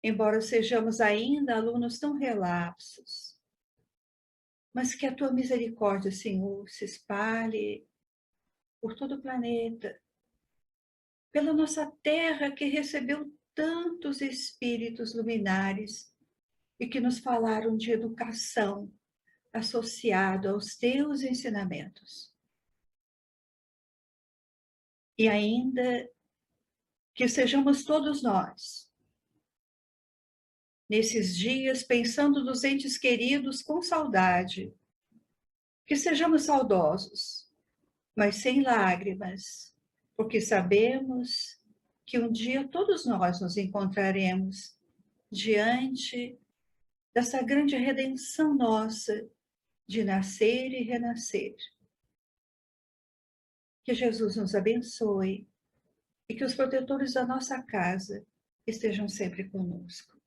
embora sejamos ainda alunos tão relapsos, mas que a tua misericórdia, Senhor, se espalhe por todo o planeta, pela nossa terra que recebeu tantos espíritos luminares e que nos falaram de educação associado aos teus ensinamentos. E ainda que sejamos todos nós, nesses dias, pensando nos entes queridos com saudade, que sejamos saudosos, mas sem lágrimas, porque sabemos que um dia todos nós nos encontraremos diante dessa grande redenção nossa de nascer e renascer. Que Jesus nos abençoe e que os protetores da nossa casa estejam sempre conosco.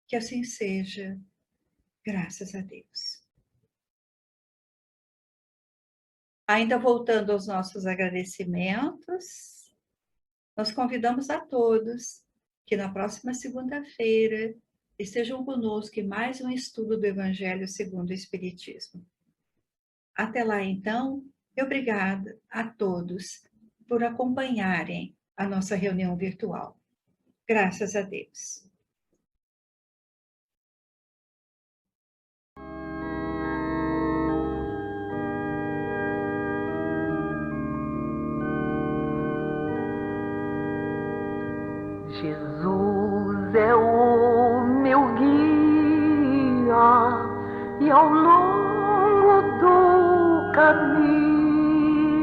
Que assim seja, graças a Deus. Ainda voltando aos nossos agradecimentos, nós convidamos a todos que na próxima segunda-feira estejam conosco em mais um estudo do Evangelho segundo o Espiritismo. Até lá, então, e obrigada a todos por acompanharem a nossa reunião virtual. Graças a Deus. Jesus é o meu guia e ao longo do caminho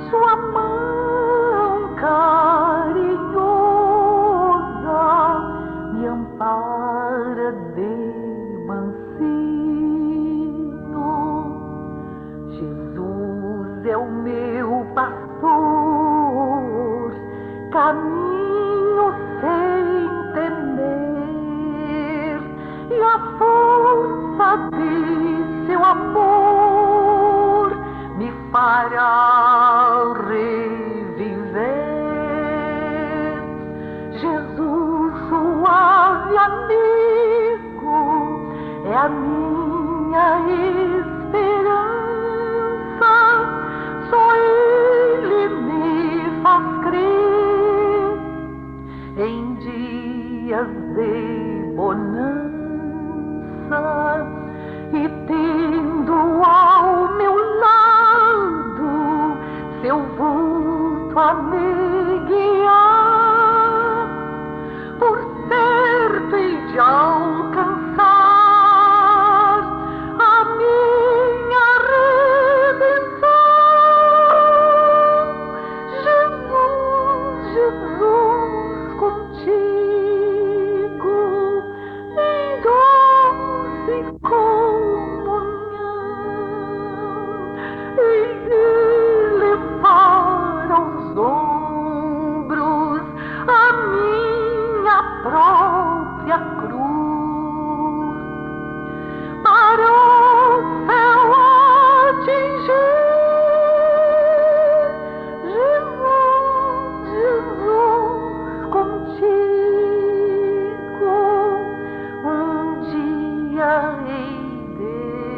sua mão carinhosa me ampara de mansinho. Jesus é o meu pastor, caminho sem temer, e a força de seu amor me fará reviver. Jesus, suave amigo, é a minha esperança, só Ele me faz crer em dias de bonança, e tendo ao meu lado ter.